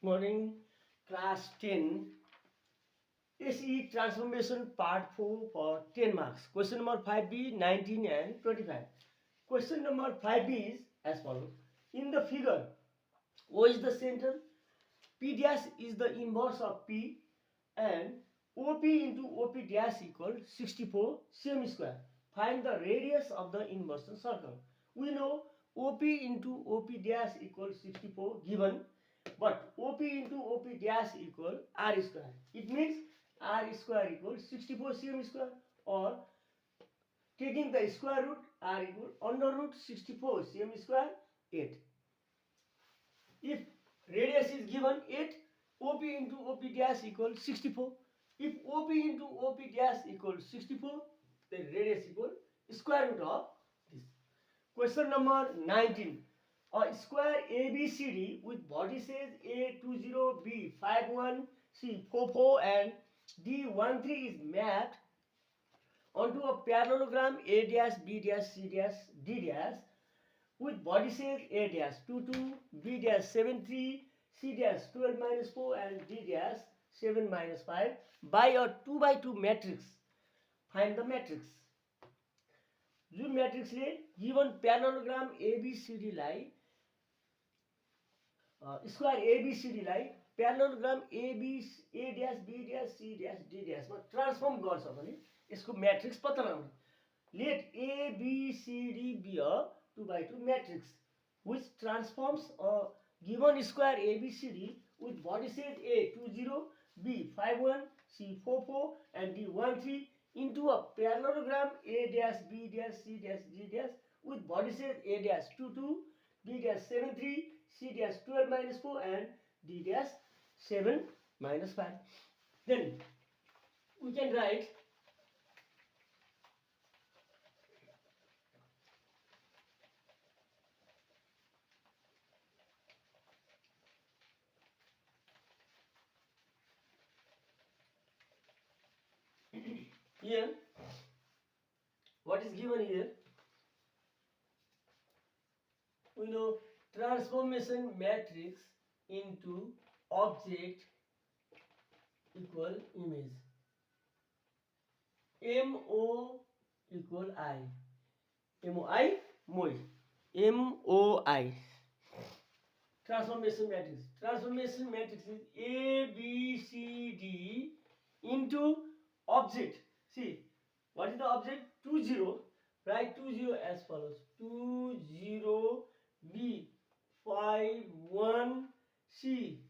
Morning, class 10, SE transformation part 4 for 10 marks. Question number 5B, 19 and 25. Question number 5B is as follows. In the figure, O is the center, P dash is the inverse of P, and OP into OP dash equal 64 cm square. Find the radius of the inversion circle. We know OP into OP dash equal 64 given, but OP into OP dash equal R square. It means R square equals 64 cm square, or taking the square root, R equal under root 64 cm square 8. If radius is given 8, OP into OP dash equals 64. If OP into OP dash equals 64, then radius equals square root of this. Question number 19. A square ABCD with vertices A20, B51, C44 and D13 is mapped onto a parallelogram A dash, B dash, C dash, D dash with vertices A dash 22, B dash 73, C dash 12 minus 4 and D dash 7 minus 5 by a 2 by 2 matrix. Find the matrix. जुन म्याट्रिक्सले given parallelogram एबीसीडीलाई square एबीसीडीलाई parallelogram A dash B dash C dash D ड्यासमा transform गर्छ भने यसको matrix पत्ता लगाउने. Let ABCD be a 2 by 2 matrix which transforms a given square ABCD with vertices A20, B51, C44 and D13 into a parallelogram A dash, B dash, C dash, D dash with vertices A dash 22, B dash 73, C dash 12 minus 4 and D dash 7 minus 5. Then we can write here what is given here. We know transformation matrix into object equal image. MO equal I. MOI MOI. MOI. Transformation matrix. Transformation matrix is A, B, C, D into object. See, what is the object? 2 0. Write 2 0 as follows. 2 0 B 5 1 C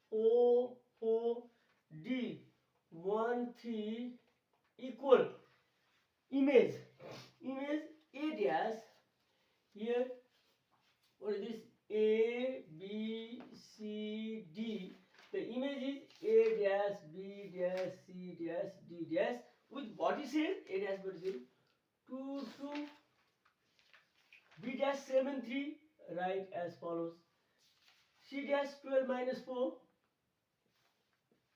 4 4 D 1 3 equal image. Image A dash. Here, what is this? A, B, C, D. The image is A dash, B dash, C dash, D dash with vertices A dash vertices 2 2 B dash 7 3. Write as follows. C dash 12 minus 4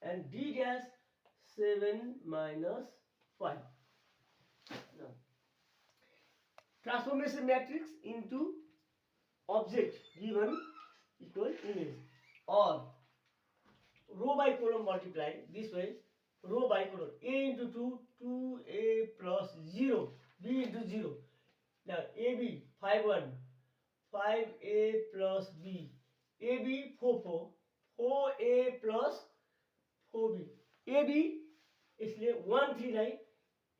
and D dash 7 minus 5. Now, transformation matrix into object given equal image, or row by column multiply this way. Row by column A into 2, 2A plus 0, B into 0. Now AB 5 1, 5A plus B, AB 4 4, 4A plus 4B, AB इसलिए 1 3 लाई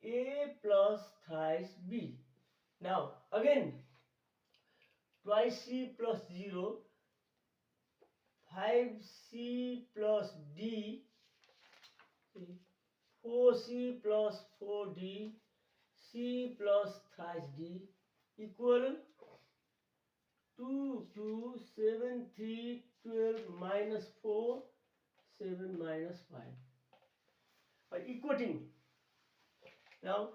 A plus thrice B. Now again twice C plus 0, 5C plus D, 4C plus 4D, C plus thrice D equal 2 2 7 3 12 minus 4 7 minus 5. By equating, now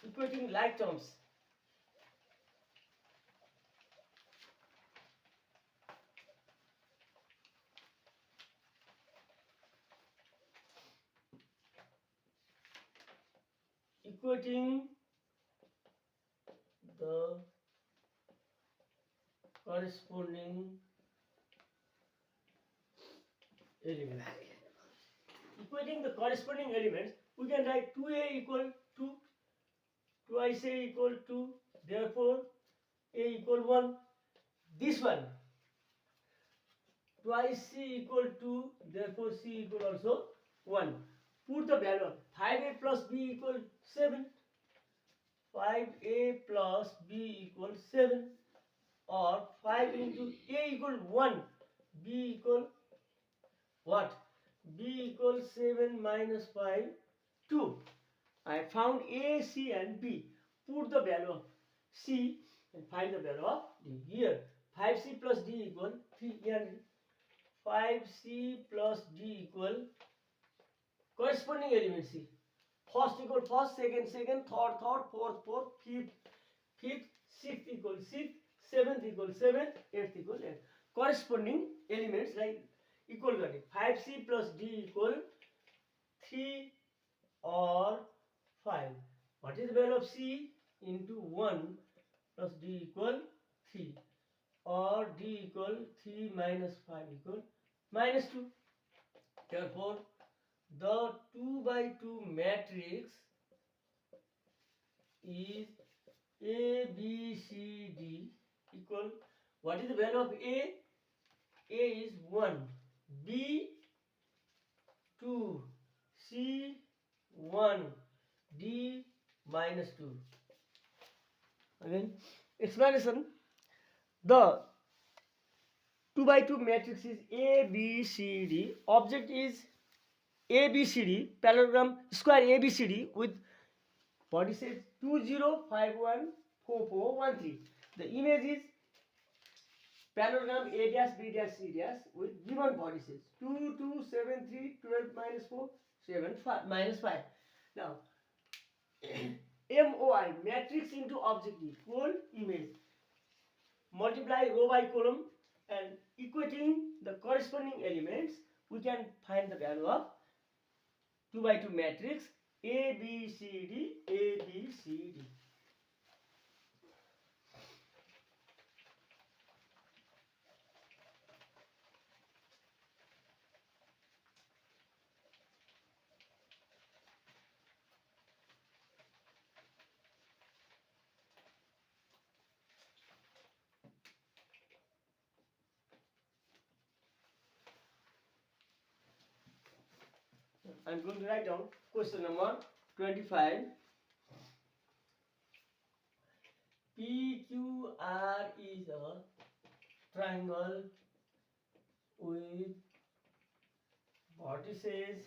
equating like terms. Equating the corresponding elements. Equating the corresponding elements, we can write 2a equal to twice a equal to, therefore a equal 1. This one, twice c equal to, therefore c equal also 1. Put the value of 5a plus b equal 7. 5a plus b equal 7, or 5 into a equal 1, b equal what? B equal 7 minus 5, 2. I found a, c and b. Put the value of c and find the value of d. Here 5c plus d equal 3. Here 5c plus d equal corresponding element c. First equal first, second second, third third, fourth fourth, fifth, sixth equal sixth, seventh equal seventh, eighth equal eighth. Corresponding elements like equal value. 5c plus d equal 3 or 5. What is the value of c? Into 1 plus d equal 3, or d equal 3 minus 5 equal minus 2. Therefore, the 2 by 2 matrix is A, B, C, D equal, what is the value of A? A is 1, B 2, C 1, D minus 2. Again, explanation. The 2 by 2 matrix is A, B, C, D. Object is A, B, C, D. Parallelogram square A, B, C, D with body says 20514413. The image is parallelogram A dash B dash C dash with given body says 2 2 7 3 12 minus 4 7 5 minus 5. Now MOI matrix into object equal image. Multiply row by column and equating the corresponding elements, we can find the value of 2 by 2 matrix A B C D A B C D. I am going to write down question number 25. PQR is a triangle with vertices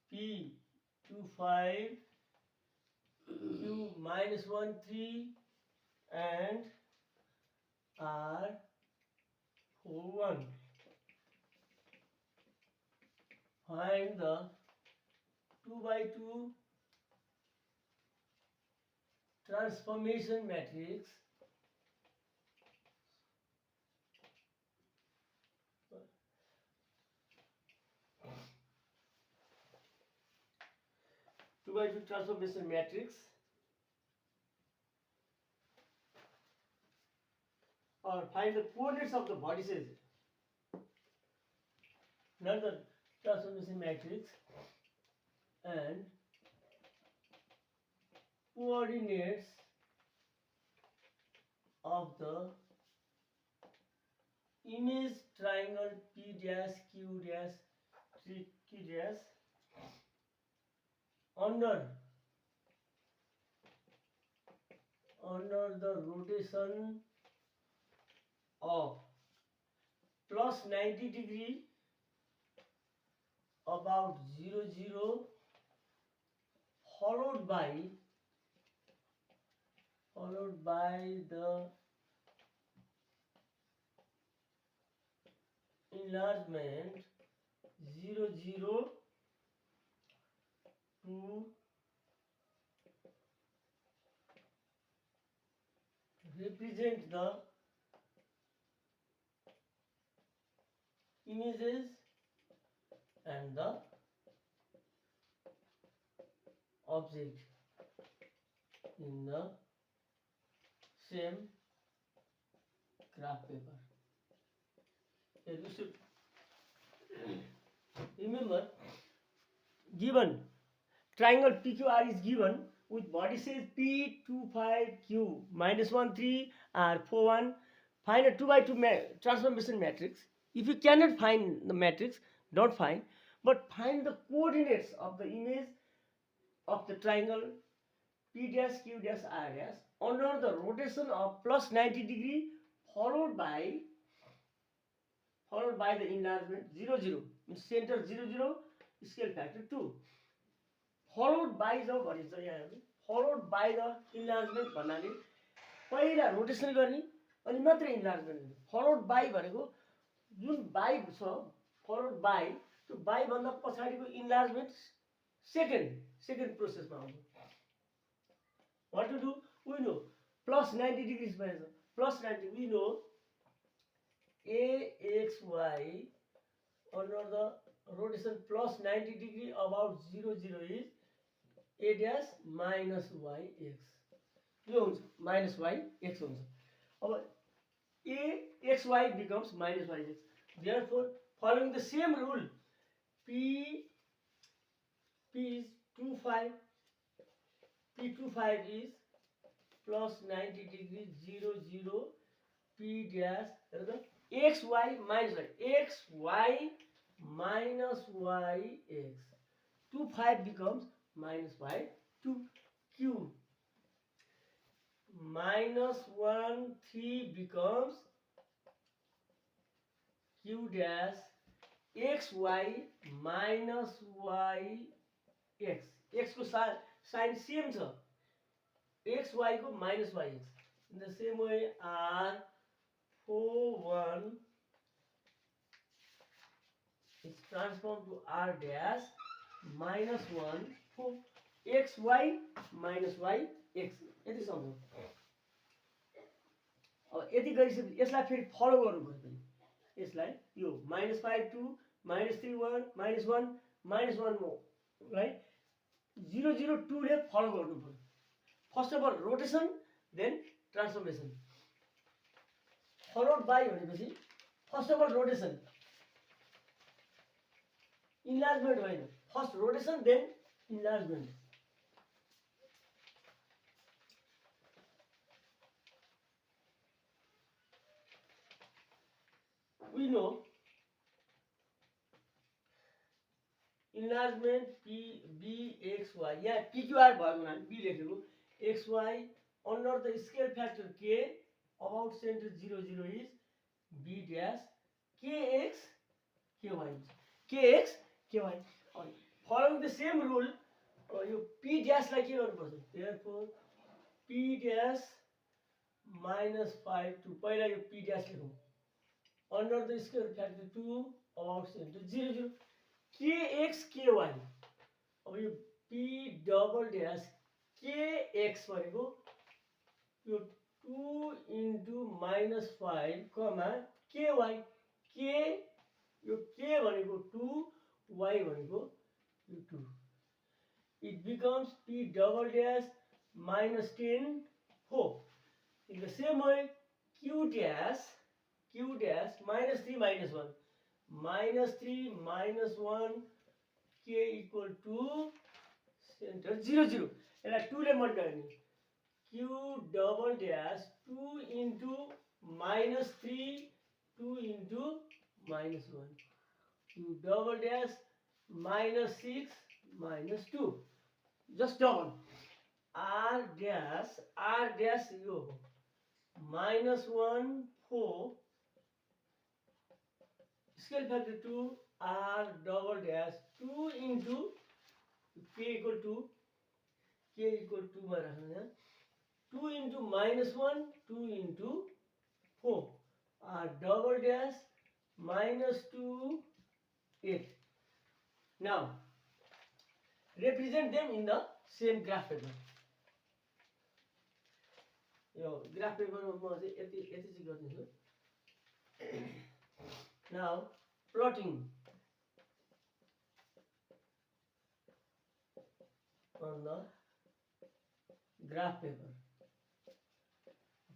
P 2 5, Q minus 1 3 and R 4 1. Find the 2 by 2 transformation matrix transformation matrix, or find the coordinates of the vertices, not the transformation matrix, and coordinates of the image triangle P dash Q dash 3 Q dash under the rotation of plus 90 degree about 0 0, followed by the enlargement 0 0 to represent the images and the object in the same graph paper. Here we should Remember, given triangle PQR is given with body says P25Q minus 1 3 R 4 1. Find a 2 by 2 transformation matrix. If you cannot find the matrix, don't find, but find the coordinates of the image of the triangle P dash Q dash R dash under the rotation of plus 90 degree followed by the enlargement 0 0 means center 0 0 scale factor 2 followed by the followed by the enlargement भन्नाले पहिला rotation गर्ने अनि मात्र enlargement गर्ने followed by भनेको जुन by छ followed by त्यो by भन्दा पछाडिको इन्लार्जमेन्ट सेकेन्ड प्रोसेसमा आउँछ what to do we know plus 90 degrees भएछ plus 90 we know AXY under the rotation plus 90 degree about 0 0 is A dash minus YX यो हुन्छ minus YX हुन्छ अब AXY becomes minus YX therefore following the same rule P is 25 P25 is plus 90 degree 0 0 P dash XY minus Y XY minus YX 25 becomes minus y 2 Q minus 1 3 becomes Q dash XY minus YX X को sign same छ XY को minus YX in the same way R 4 1 is transformed to R dash minus 1 4 XY minus YX यति सम्झौँ अब यति गरिसकेपछि यसलाई फेरि फलो गर्नु पर्छ फेरि यसलाई यो -5 2 -3 1 -1 -1 लाई 0 0 2 ले फलो गर्नु पर्छ first of all rotation then transformation followed by भनेपछि first of all rotation enlargement होइन first rotation then enlargement we know enlargement P B X Y यहाँ PQR भयो भने B लेखेको XY under the scale factor K about center 0 0 is B dash KX KY following the same rule yo P dash लाई के गर्नुपर्छ therefore P dash minus 5 2 पहिला यो P dash लेखौँ under the scale factor 2 about center 0 0 KX KY अब यो P double dash KX भनेको यो 2 into minus 5 comma KY K यो K भनेको 2 Y भनेको यो 2 it becomes P double dash minus 10 4 in the same way Q dash minus 3 minus 1 minus 3 minus 1 K equal to center 0 0 यसलाई 2 ले multiply गर्ने Q double dash 2 into minus 3 2 into minus 1 Q double dash minus 6 minus 2 just double R dash yo minus 1 4 scale factor 2 R double dash 2 into K equal to मा राख्नु यहाँ 2 into minus 1 2 into 4 R double dash minus 2 8 now represent them in the same graph paper yo graph पेपरमा म चाहिँ यति चाहिँ गर्दिन्छु now plotting on the graph paper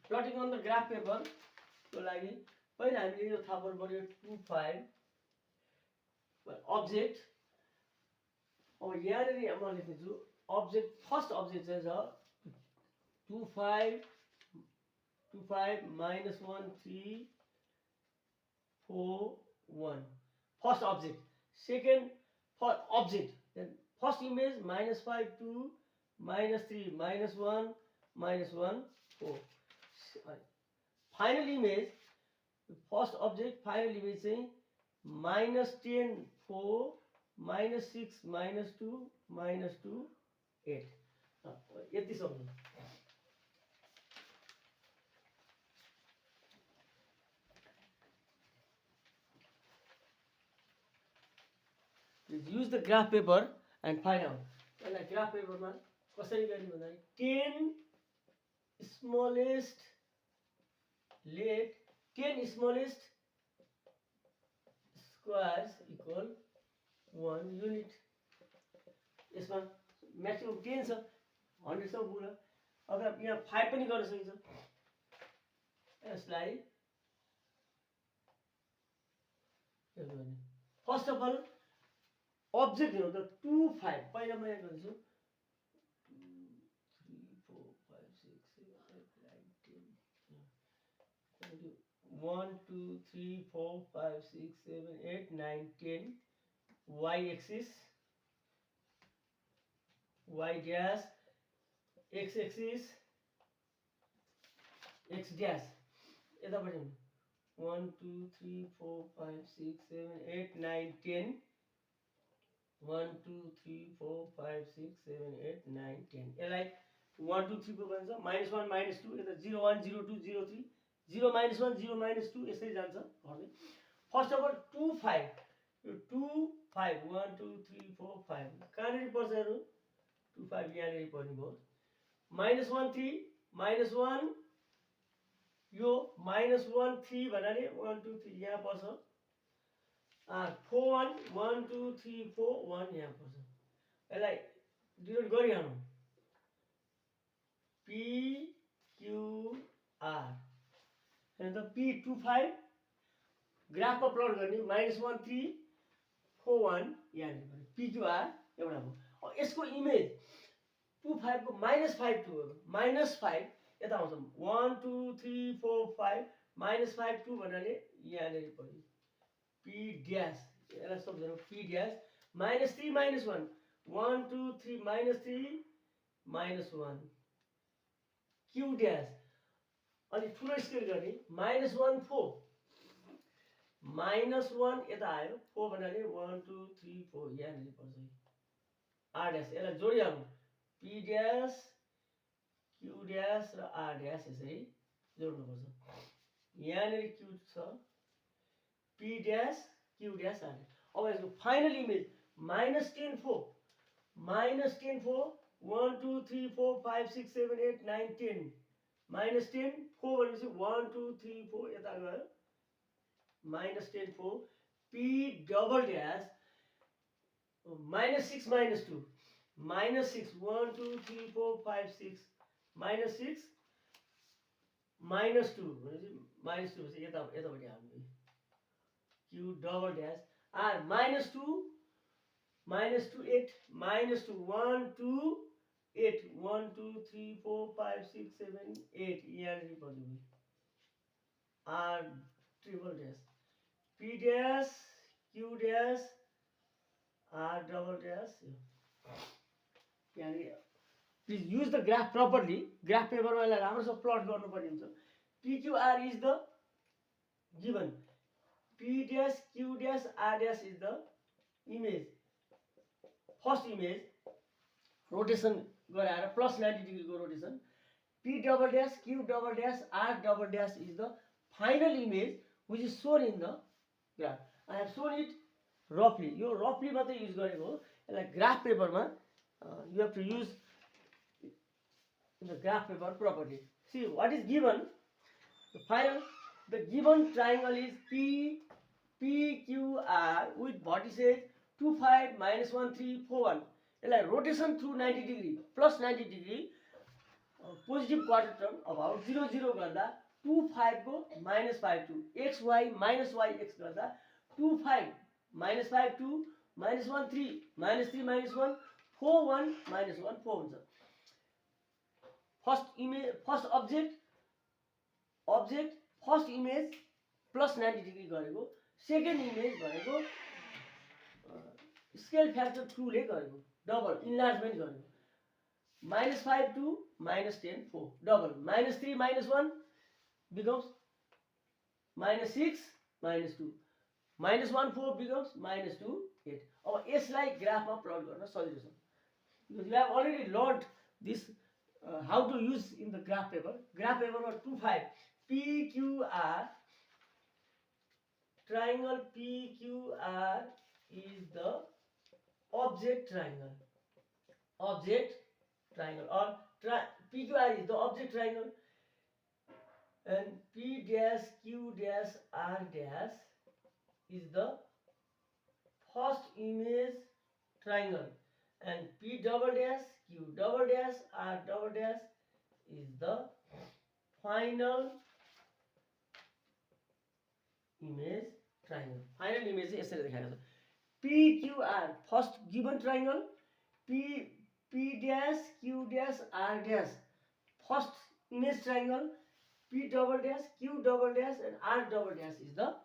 plotting on the graph paper को लागि पहिला हामीले यो थाहा गर्नु पर्यो 2 5 object अब यहाँनिर म लेख्दैछु object first object चाहिँ छ 25 minus 1 3 4 1 first object. Second for object, then first image -5 2 -3 -1 -1 4. Final image first object final image saying -10 4 -6 -2 -2 8. Yati सम्झनु use the graph paper and find out. यसलाई graph paper मा कसरी गर्ने भन्दाखेरि 10 smallest let 10 smallest squares equal 1 unit. यसमा maximum 10 छ 100 सम्म पुग्न अथवा यहाँ 5 पनि गर्न सकिन्छ यसलाई फर्स्ट अफ अल object हेरौँ त 2 5 पहिला म यहाँ गर्छु 2 3 4 5 6 7 8 9 10 1 2 3 4 5 6 7 8 9 10 y axis y dash x axis x dash यतापट्टि 1 2 3 4 5 6 7 8 9 10 1 2 3 4 5 6 7 8 9 10 यसलाई 1 2 3 4 भन्छ -1 -2 यता 0 1 0 2 0 3 0 -1 0 -2 यसरी जान्छ घरले फर्स्ट अफ अल 2 5 यो 2 5 1 2 3 4 5 कहाँनिर पर्छ हेर्नु 2 5 यहाँनिर पर्ने भयो -1 3 -1 यो -1 3 भन्नाले 1 2 3 यहाँ पर्छ 4 1 1 2 3 4 1 यहाँ पर्छ यसलाई डिनोट गरिहालौँ P Q R हैन त P 2 5 ग्राफमा प्लट गर्ने -1 3 4 1 यहाँनिर पनि P Q R एउटा भयो अब यसको इमेज 2 5 को -5 2 -5 यता आउँछ 1 2 3 4 5 -5 2 भन्नाले यहाँनिर पनि P dash यसलाई सम्झनु P dash -3 -1 1 2 3 -3 -1 Q dash अनि ठुलो स्केल गर्ने -1 4 -1 यता आयो 4 भन्नाले 1 2 3 4 यहाँनिर पर्छ R dash यसलाई जोडिहालौँ P dash Q dash र R dash यसरी जोड्नुपर्छ यहाँनिर Q छ P dash Q dash R dash अब यसको फाइनल इमेज -10 4 -10 4 1 2 3 4 5 6 7 8 9 10 -10 4 भनेपछि 1 2 3 4 यता गयो -10 4 P double dash -6 -2 -6 1 2 3 4 5 6 -6 -2 भनेपछि -2 यता यतापट्टि हाल्नु Q double dash R -2 -2 8 -2 1 2 8 1 2 3 4 5 6 7 8 यहाँनिर पर्छ R triple dash P dash Q dash R double dash यहाँनिर please use the graph properly graph पेपरमा यसलाई राम्रोसँग प्लट गर्नुपर्ने हुन्छ PQR is the given P dash Q dash R dash is the image first image rotation गराएर +90 degree को rotation P double dash Q double dash R double dash is the final image which is shown in the graph. I have shown it roughly. Yo roughly मात्रै use गरेको हो यसलाई graph पेपरमा you have to use the graph paper properly. See what is given. The final the given triangle is PQR with vertices 2 5 -1 3 4 1. यसलाई rotation through 90 degree +90 degree positive quarter term about 0 0 गर्दा 2 5 को -5 2 xy -yx गर्दा 2 5 -5 2 -1 3 -3 -1 4 1 -1 4 हुन्छ first image first object first image plus 90 degree गरेको second image भनेको scale factor 2 ले गरेको double enlargement गरेको -5 2 -10 4 डबल -3 -1 becomes -6 -2 -1 4 becomes -2 8 अब यसलाई ग्राफमा प्लट गर्न सजिलो छ because you have already learned this how to use in the graph paper मा 25 PQR triangle PQR is the object triangle or PQR is the object triangle and P dash Q dash R dash is the first image triangle and P double dash Q double dash R double dash is the final image triangle. Final image is यसरी देखाएको छ PQR first given triangle P dash Q dash R dash first image triangle P double dash Q double dash and R double dash is the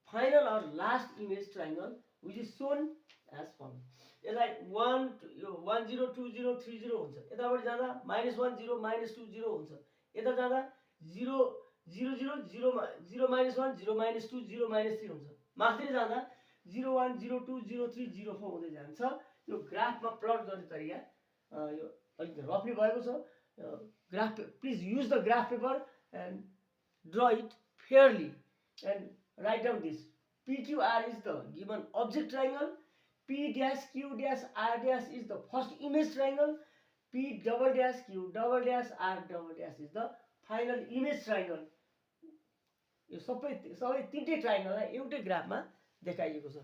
final or last image triangle which is shown as follows. यसलाई 1 0 2 0 3 0 हुन्छ यताबाट जाँदा -1 0 -2 0 हुन्छ यता जाँदा 0 0 0 0 0 -1 0 -2 0 -3 हुन्छ माथितिर जाँदा 0 1 0 2 0 3 0 4 हुँदै जान्छ यो ग्राफमा प्लट गर्ने तरिका यो अलिक रफली भएको छ graph please use the graph paper and draw it fairly and write down this PQR is the given object triangle P dash Q dash R dash is the first image triangle P double dash Q double dash R double dash is the final image triangle यो सबै तीनटै ट्रायंगललाई एउटै ग्राफमा देखाइएको छ